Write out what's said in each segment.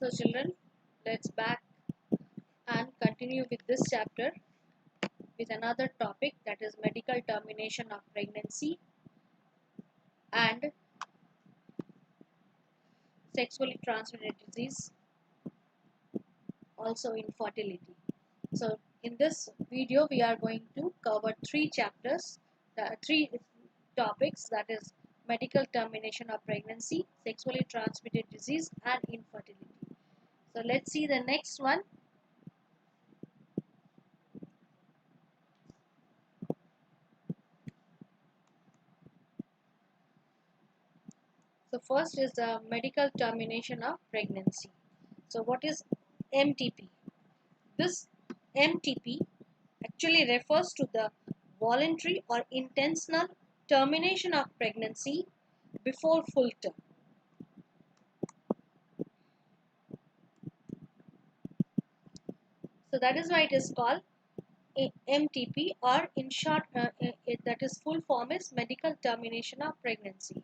So children, let's back and continue with this chapter with another topic, that is medical termination of pregnancy and sexually transmitted disease, also infertility. So in this video we are going to cover three chapters, three topics, that is medical termination of pregnancy, sexually transmitted disease and infertility. So let's see the next one. So first is the medical termination of pregnancy. So what is MTP? This MTP actually refers to the voluntary or intentional termination of pregnancy before full term. So that is why it is called MTP, or in short, that is full form is medical termination of pregnancy.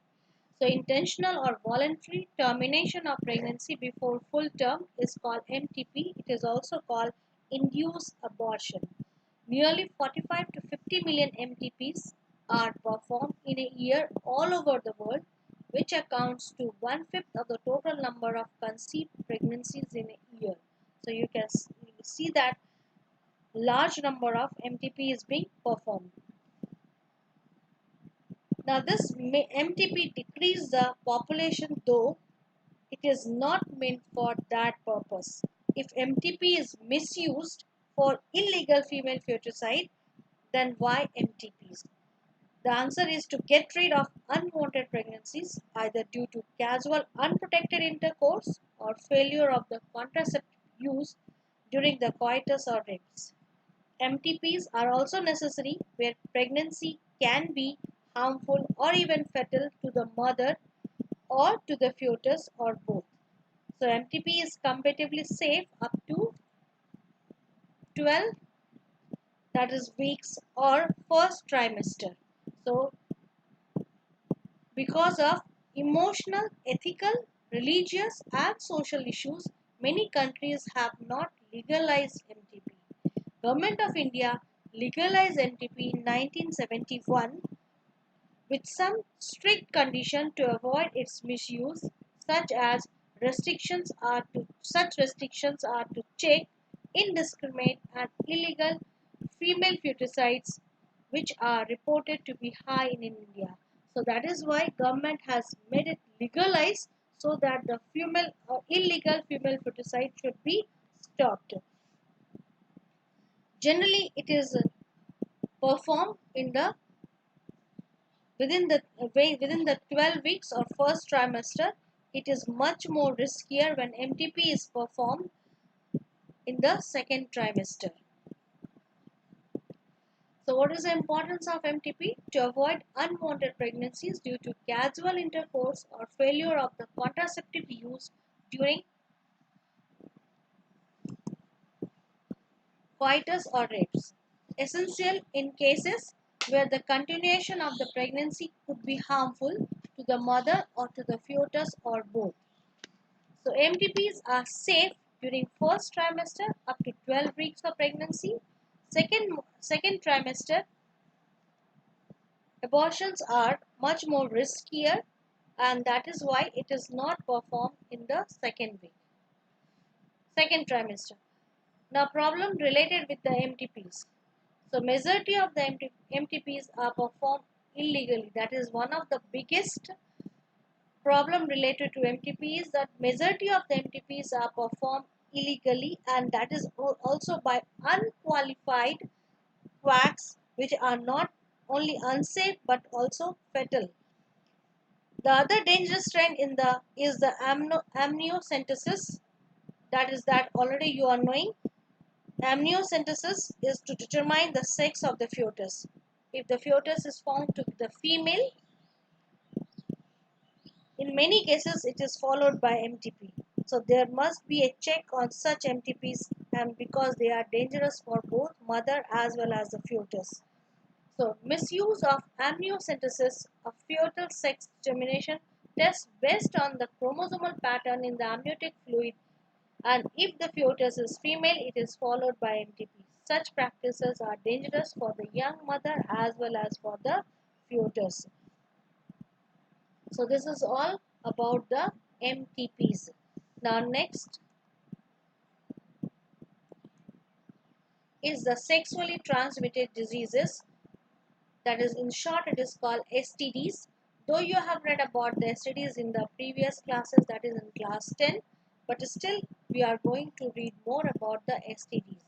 So intentional or voluntary termination of pregnancy before full term is called MTP. It is also called induced abortion. Nearly 45 to 50 million MTPs are performed in a year all over the world, which accounts to 1/5 of the total number of conceived pregnancies in a year. So you can see that large number of MTP is being performed. Now this MTP decrease the population, though it is not meant for that purpose. If MTP is misused for illegal female foeticide, then why MTPs? The answer is to get rid of unwanted pregnancies, either due to casual unprotected intercourse or failure of the contraceptive use during the coitus or rapes. MTPs are also necessary where pregnancy can be harmful or even fatal to the mother or to the fetus or both. So MTP is comparatively safe up to 12, that is weeks, or first trimester. So because of emotional, ethical, religious and social issues, many countries have not legalized MTP. Government of India legalized MTP in 1971 with some strict condition to avoid its misuse, such as such restrictions are to check indiscriminate and illegal female foeticides, which are reported to be high in India. So that is why government has made it legalized, so that the female illegal female foeticide should be stopped. Generally, it is performed in the within the 12 weeks or first trimester. It is much more riskier when MTP is performed in the second trimester. So what is the importance of MTP? To avoid unwanted pregnancies due to casual intercourse or failure of the contraceptive use during coitus or rapes. Essential in cases where the continuation of the pregnancy could be harmful to the mother or to the fetus or both. So MTPs are safe during first trimester up to 12 weeks of pregnancy. Second trimester abortions are much more riskier, and that is why it is not performed in the second trimester. Now problem related with the MTPs. So majority of the MTPs are performed illegally. That is one of the biggest problem related to MTP, is that majority of the MTPs are performed illegally, and that is also by unqualified quacks, which are not only unsafe but also fatal. The other dangerous trend in the is the amniocentesis. That already you are knowing. Amniocentesis is to determine the sex of the fetus. If the fetus is found to be the female, in many cases it is followed by MTP. So there must be a check on such MTPs, and because they are dangerous for both mother as well as the fetus. So misuse of amniocentesis, a fetal sex determination test based on the chromosomal pattern in the amniotic fluid, and if the fetus is female, it is followed by MTP. Such practices are dangerous for the young mother as well as for the fetus. So this is all about the MTPs. Now next is the sexually transmitted diseases, that is in short it is called STDs. Though you have read about the STDs in the previous classes, that is in class 10, but still we are going to read more about the STDs.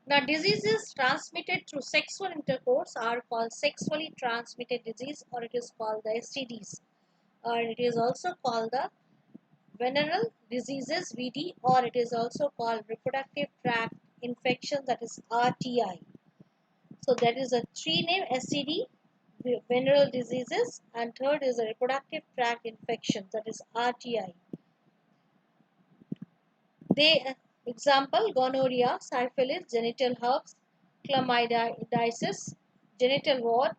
Now diseases transmitted through sexual intercourse are called sexually transmitted disease, or it is called the STDs, or it is also called the venereal diseases VD, or it is also called reproductive tract infection, that is RTI. So that is a three name: STD, venereal diseases, and third is a reproductive tract infection, that is RTI. They example: gonorrhea, syphilis, genital herpes, chlamydiasis, genital wart,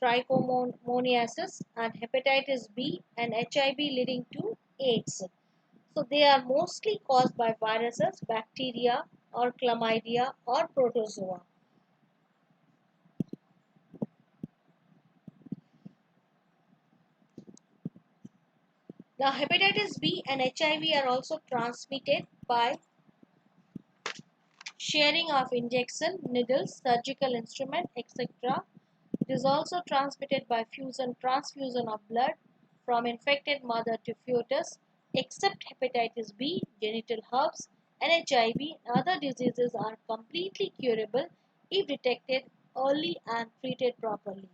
trichomoniasis, and hepatitis B and HIV leading to AIDS. So they are mostly caused by viruses, bacteria, or chlamydia or protozoa. Now hepatitis B and HIV are also transmitted by sharing of injection, needles, surgical instrument, etc. It is also transmitted by transfusion of blood from infected mother to fetus, except hepatitis B, genital herpes, and HIV. Other diseases are completely curable if detected early and treated properly.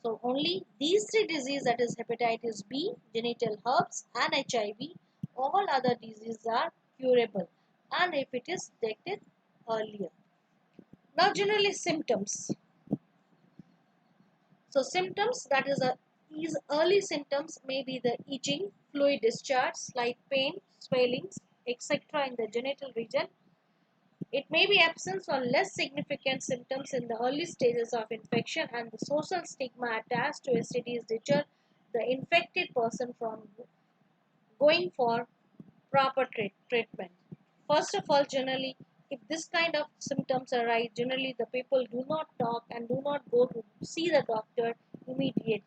So only these three diseases, that is hepatitis B, genital herpes, and HIV, all other diseases are curable and if it is detected earlier. Now generally symptoms. So symptoms, that is these early symptoms may be the itching, fluid discharge, slight pain, swellings, etc. in the genital region. It may be absence or less significant symptoms in the early stages of infection, and the social stigma attached to STDs deter the infected person from going for proper treatment. First of all, generally, if this kind of symptoms arise, generally the people do not talk and do not go to see the doctor immediately,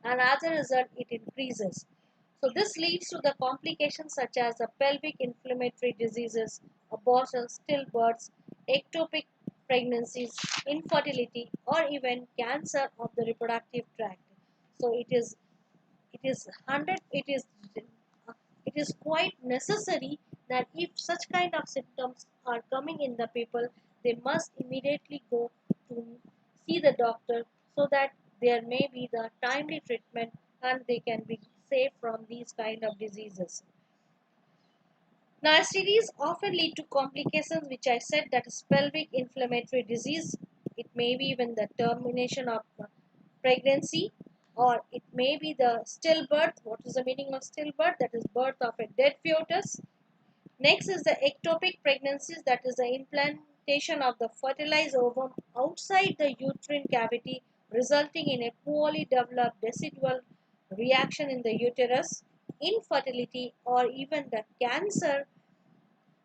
and as a result, it increases. So this leads to the complications such as the pelvic inflammatory diseases, abortions, stillbirths, ectopic pregnancies, infertility, or even cancer of the reproductive tract. So it is 100 it is quite necessary that if such kind of symptoms are coming in the people, they must immediately go to see the doctor so that there may be the timely treatment and they can be safe from these kind of diseases. Now, STDs often lead to complications, which I said, that is pelvic inflammatory disease. It may be even the termination of pregnancy, or it may be the stillbirth. What is the meaning of stillbirth? That is birth of a dead fetus. Next is the ectopic pregnancies, that is the implantation of the fertilized ovum outside the uterine cavity, resulting in a poorly developed decidual reaction in the uterus, infertility, or even the cancer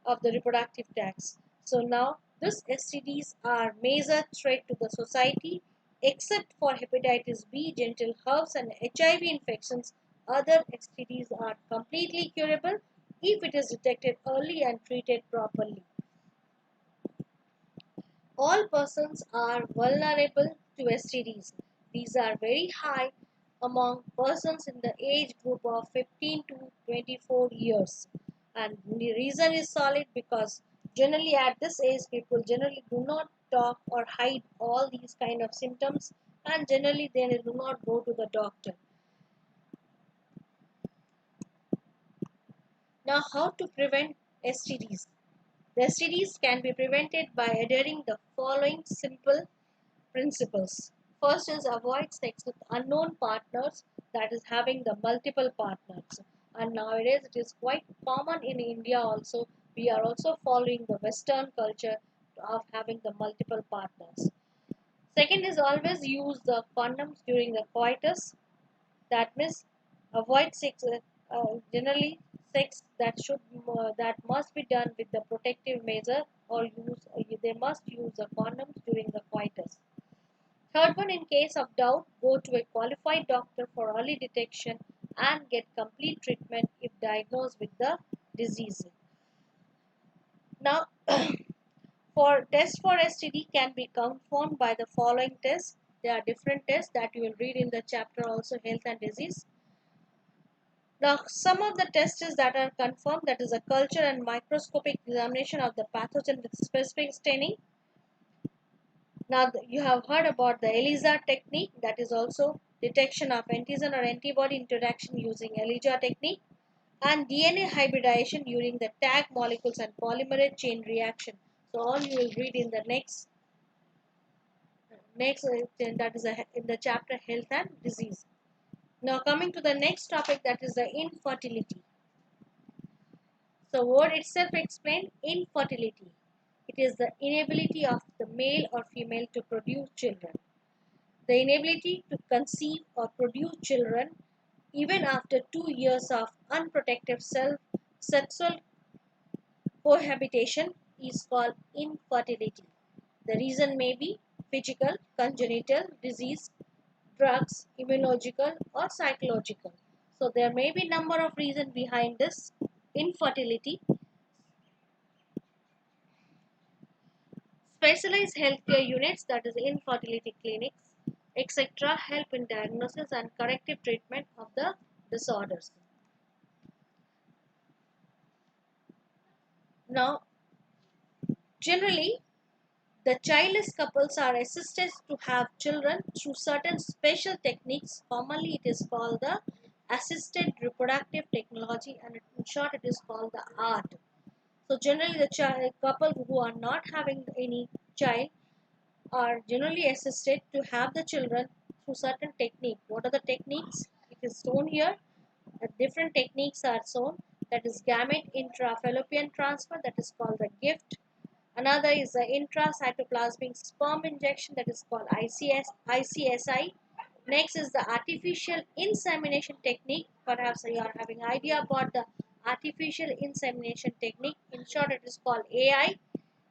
of the reproductive tracts. So now these STDs are major threat to the society. Except for hepatitis B, genital herpes, and HIV infections, other STDs are completely curable if it is detected early and treated properly. All persons are vulnerable to STDs. These are very high among persons in the age group of 15 to 24 years. And the reason is solid because generally at this age people generally do not talk or hide all these kind of symptoms, and generally they do not go to the doctor. Now how to prevent STDs? The STDs can be prevented by adhering the following simple principles. First is avoid sex with unknown partners, that is having the multiple partners. And nowadays it is quite common in India also. We are also following the Western culture of having the multiple partners. Second is always use the condoms during the coitus. That means avoid sex. Generally, sex that must be done with the protective measure, or they must use the condoms during the coitus. Third one, in case of doubt, go to a qualified doctor for early detection and get complete treatment if diagnosed with the disease. Now, for test for STD can be confirmed by the following tests. There are different tests that you will read in the chapter also, health and disease. Now, some of the tests that are confirmed, that is a culture and microscopic examination of the pathogen with specific staining. Now, you have heard about the ELISA technique, that is also detection of antigen or antibody interaction using ELISA technique, and DNA hybridization using the tag molecules and polymerase chain reaction. So, all you will read in the that is in the chapter health and disease. Now, coming to the next topic, that is the infertility. So, word itself explained infertility. It is the inability of the male or female to produce children. The inability to conceive or produce children even after 2 years of unprotected sexual cohabitation is called infertility. The reason may be physical, congenital, disease, drugs, immunological, or psychological. So there may be number of reasons behind this infertility. Specialized healthcare units, that is infertility clinics, etc., help in diagnosis and corrective treatment of the disorders. Now, generally, the childless couples are assisted to have children through certain special techniques. Commonly, it is called the assisted reproductive technology, and in short, it is called the ART. So, generally, the couple who are not having any child are generally assisted to have the children through certain technique. What are the techniques? It is shown here. Different techniques are shown. That is gamete intrafallopian transfer, that is called the gift. Another is the intracytoplasmic sperm injection, that is called ICSI. Next is the artificial insemination technique. Perhaps you are having idea about the artificial insemination technique. In short, it is called AI.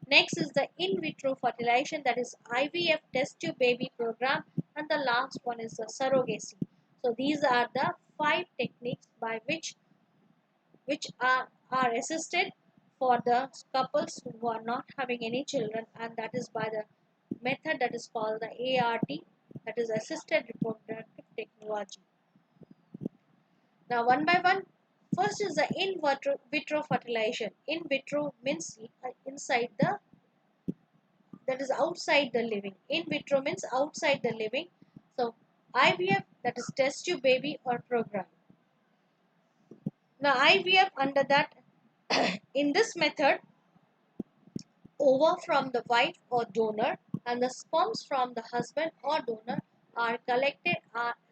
Next is the in vitro fertilization, that is IVF test tube baby program, and the last one is the surrogacy. So these are the 5 techniques by which are assisted for the couples who are not having any children, and that is by the method that is called the ART, that is assisted reproductive technology. Now, one by one, first is the in vitro fertilization. In vitro means inside the, that is outside the living. In vitro means outside the living. So IVF, that is test tube baby or program. Now IVF, under that, in this method, ova from the wife or donor and the sperms from the husband or donor are collected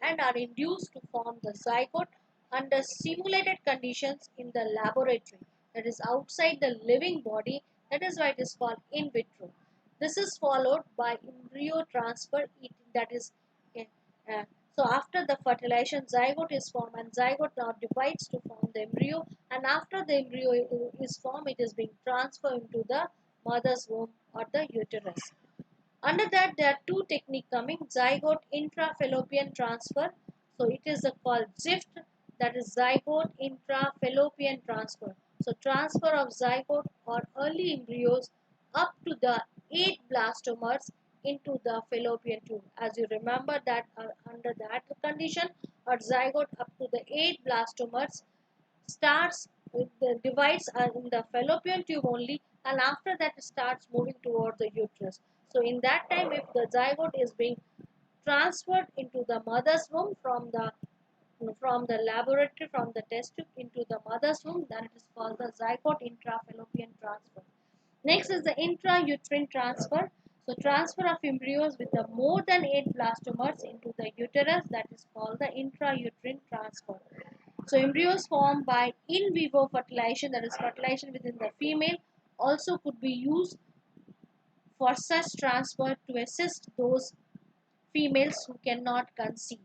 and are induced to form the zygote under simulated conditions in the laboratory, that is outside the living body. That is why it is called in vitro. This is followed by embryo transfer, that is uh, so after the fertilization, zygote is formed, and zygote now divides to form the embryo, and after the embryo is formed, it is being transferred into the mother's womb or the uterus. Under that, there are 2 techniques coming: zygote intrafallopian transfer. So it is called ZIFT, that is zygote intrafallopian transfer. So transfer of zygote or early embryos up to the 8 blastomeres into the fallopian tube. As you remember that under that condition, or zygote up to the 8 blastomeres starts the divides are in the fallopian tube only, and after that it starts moving toward the uterus. So in that time, if the zygote is being transferred into the mother's womb from the laboratory, from the test tube into the mother's womb, then it is called the zygote intrafallopian transfer. Next is the intrauterine transfer. So transfer of embryos with the more than 8 blastomeres into the uterus, that is called the intrauterine transfer. So embryos formed by in vivo fertilization, that is fertilization within the female, also could be used for such transfer to assist those females who cannot conceive.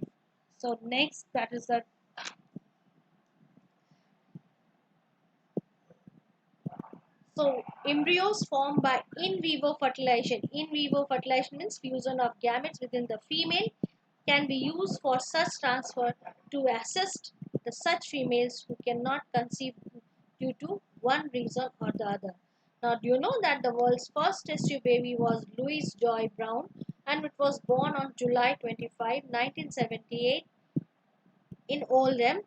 So next, that is the so embryos formed by in vivo fertilization. In vivo fertilization means fusion of gametes within the female can be used for such transfer to assist the such females who cannot conceive due to one reason or the other. Now, do you know that the world's first test tube baby was Louise Joy Brown, and it was born on July 25, 1978 in Oldham,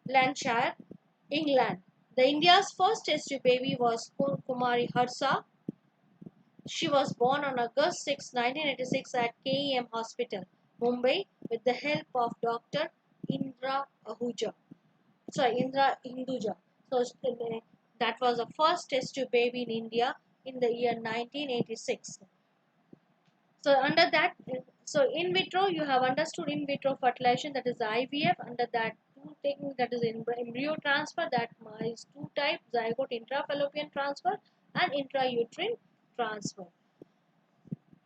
Lancashire, England. The India's first test tube baby was Kumari Harsa. She was born on August 6, 1986 at KEM Hospital, Mumbai, with the help of Dr. Indra Ahuja. Indra Hinduja. So that was the first test tube baby in India in the year 1986. So under that, so in vitro, you have understood in vitro fertilization, that is IVF. Under that, two technique, that is embryo transfer, that is two types: zygote intrafallopian transfer and intrauterine transfer.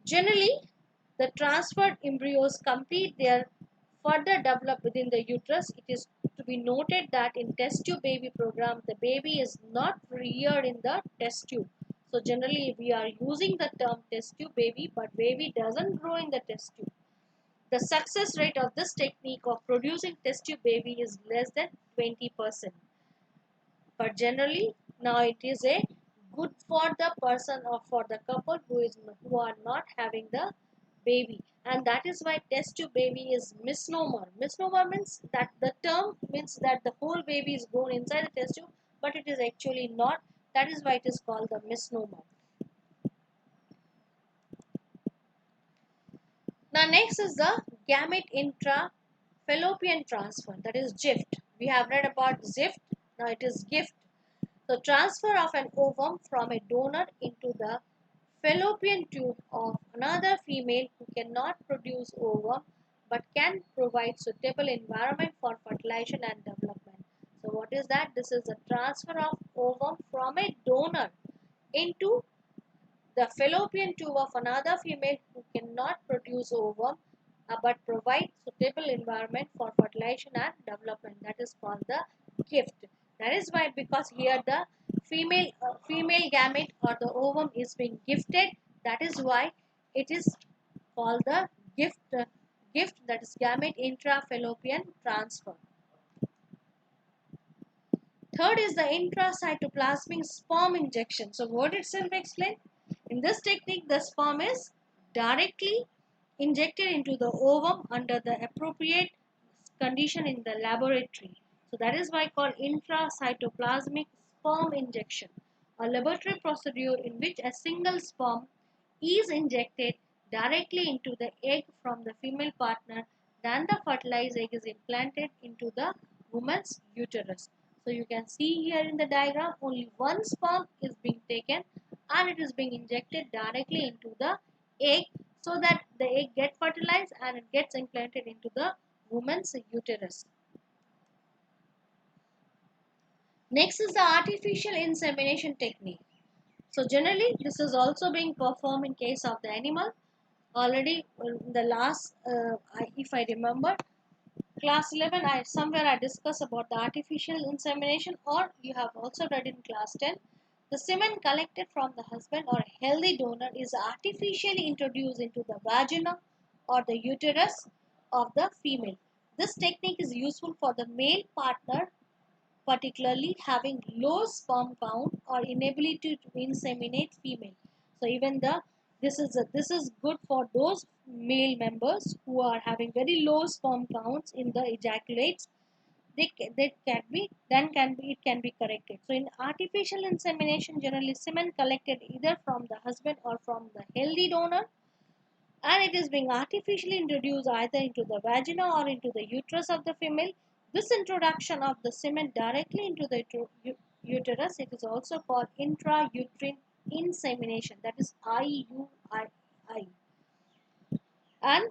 Generally, the transferred embryos complete their further develop within the uterus. It is to be noted that in test tube baby program, the baby is not reared in the test tube. So generally we are using the term test tube baby, but baby doesn't grow in the test tube. The success rate of this technique of producing test tube baby is less than 20%. But generally now it is a good for the person or for the couple who are not having the baby, and that is why test tube baby is misnomer. Misnomer means that the term means that the whole baby is grown inside the test tube, but it is actually not. That is why it is called the misnomer. Now next is the gamete intra-fallopian transfer, that is GIFT. We have read about ZIFT, now it is GIFT. The transfer of an ovum from a donor into the fallopian tube of another female who cannot produce ovum but can provide suitable environment for fertilization and development. So what is that? This is the transfer of ovum from a donor into the fallopian tube of another female who cannot produce ovum but provide suitable environment for fertilization and development. That is called the gift. That is why, because here the female gamete or the ovum is being gifted. That is why it is called the gift, that is gamete intrafallopian transfer. Third is the intracytoplasmic sperm injection. So what itself explained? In this technique, the sperm is directly injected into the ovum under the appropriate condition in the laboratory. So that is why called intracytoplasmic sperm injection, a laboratory procedure in which a single sperm is injected directly into the egg from the female partner. Then the fertilized egg is implanted into the woman's uterus. So you can see here in the diagram, only one sperm is being taken and it is being injected directly into the egg, so that the egg gets fertilized and it gets implanted into the woman's uterus. Next is the artificial insemination technique. So generally this is also being performed in case of the animal. Already in the last, if I remember, class 11, I discussed about the artificial insemination, or you have also read in class 10. The semen collected from the husband or healthy donor is artificially introduced into the vagina or the uterus of the female. This technique is useful for the male partner, particularly having low sperm count or inability to inseminate female. So even the this is good for those male members who are having very low sperm counts in the ejaculates. They can be it can be corrected. So in artificial insemination, generally semen collected either from the husband or from the healthy donor, and it is being artificially introduced either into the vagina or into the uterus of the female. This introduction of the semen directly into the uterus, it is also called intrauterine insemination, that is IUI. And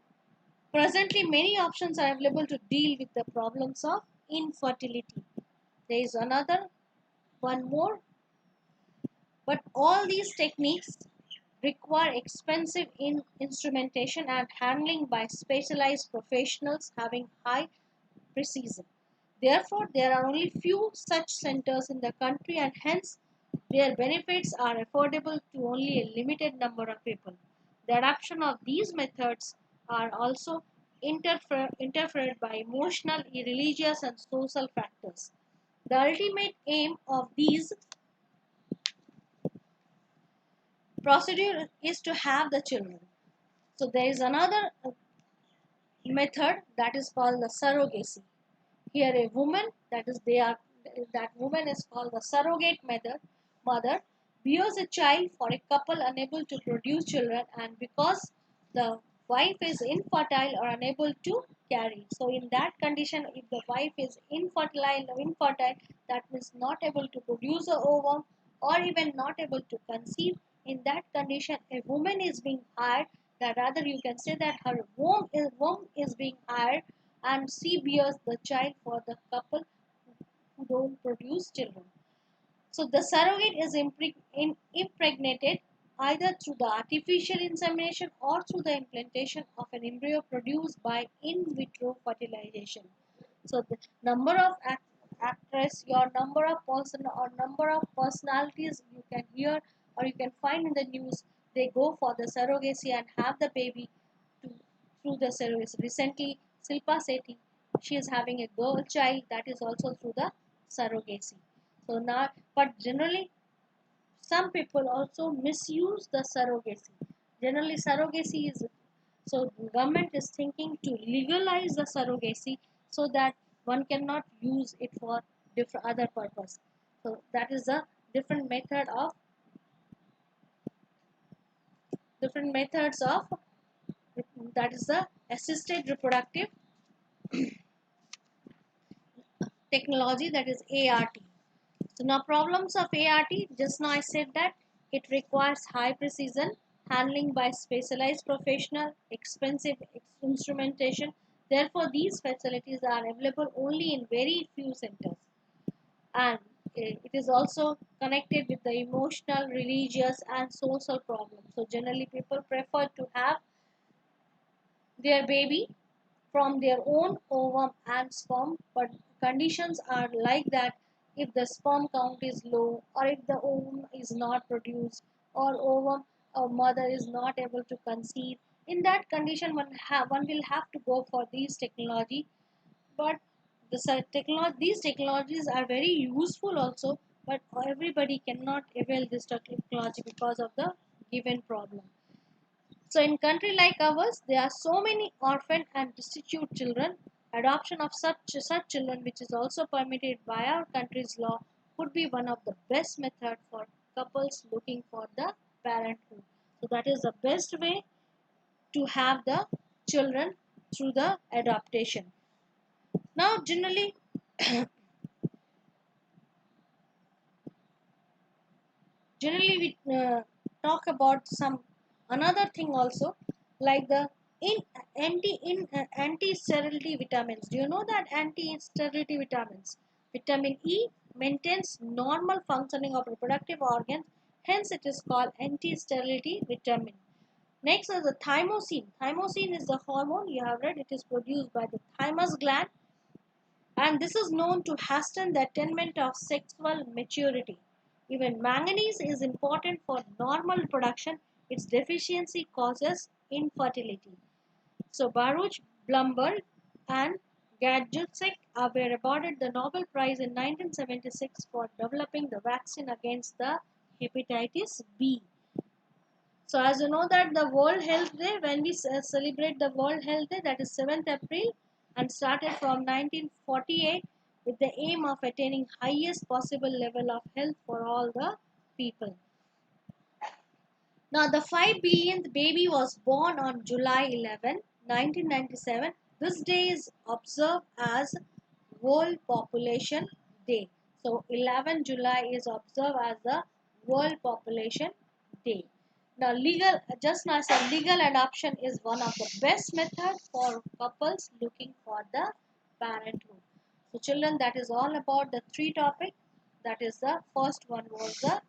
presently many options are available to deal with the problems of infertility. There is another one more, but all these techniques require expensive instrumentation and handling by specialized professionals having high precision. Therefore, there are only few such centers in the country, and hence their benefits are affordable to only a limited number of people. The adoption of these methods are also interfered by emotional, religious, and social factors. The ultimate aim of these procedure is to have the children. So there is another method that is called the surrogacy. Here a woman, that woman is called the surrogate mother bears a child for a couple unable to produce children, and because the wife is infertile or unable to carry. So in that condition, if the wife is infertile, that means not able to produce a ovum or even not able to conceive. In that condition, a woman is being hired. That rather you can say that her womb is being hired, and she bears the child for the couple who don't produce children. So the surrogate is impregnated either through the artificial insemination or through the implantation of an embryo produced by in vitro fertilization. So the number of actress, your number of person or number of personalities you can hear or you can find in the news, they go for the surrogacy and have the baby to, through the surrogacy. Recently, Silpa Sethi, she is having a girl child, that is also through the surrogacy. So now, but generally, some people also misuse the surrogacy. Generally, surrogacy is, so government is thinking to legalize the surrogacy so that one cannot use it for different other purpose. So that is a different method of different methods of that is the assisted reproductive technology, that is ART. So now problems of ART, just now I said that it requires high precision, handling by specialized professional, expensive instrumentation. Therefore, these facilities are available only in very few centers. And it is also connected with the emotional, religious, and social problems. So generally, people prefer to have their baby from their own ovum and sperm, but conditions are like that: if the sperm count is low, or if the ovum is not produced, or ovum or mother is not able to conceive, in that condition one will have to go for these technology. But these technologies are very useful also, but everybody cannot avail this technology because of the given problem. So in country like ours, there are so many orphan and destitute children. Adoption of such children, which is also permitted by our country's law, could be one of the best method for couples looking for the parenthood. So that is the best way to have the children through the adaptation. Now generally we talk about some another thing also, like the in anti-sterility vitamins. Do you know that anti-sterility vitamins, vitamin E maintains normal functioning of reproductive organs, hence it is called anti-sterility vitamin. Next is the thymosin. Thymosin is the hormone, you have read, it is produced by the thymus gland, and this is known to hasten the attainment of sexual maturity. Even manganese is important for normal reproduction. Its deficiency causes infertility. So Baruch Blumberg and Gajdusek were awarded the Nobel Prize in 1976 for developing the vaccine against the hepatitis B. So as you know that the World Health Day, when we celebrate the World Health Day, that is 7th April, and started from 1948 with the aim of attaining highest possible level of health for all the people. Now the 5 billionth baby was born on July 11, 1997. This day is observed as World Population Day. So 11 July is observed as the World Population Day. Now just now I said legal adoption is one of the best method for couples looking for the parenthood. So children, that is all about the three topic. That is the first one was the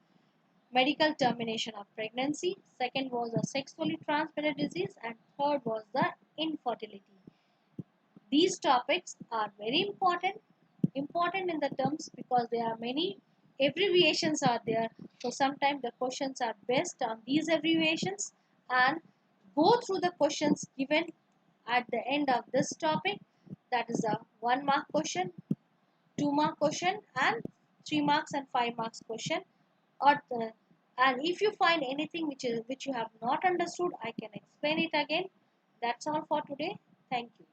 medical termination of pregnancy. Second was a sexually transmitted disease, and third was the infertility. These topics are very important in the terms because there are many abbreviations are there. So sometimes the questions are based on these abbreviations, and go through the questions given at the end of this topic. That is a 1 mark question, 2 mark question, and 3 marks and 5 marks question. Or and if you find anything which you have not understood, I can explain it again. That's all for today. Thank you.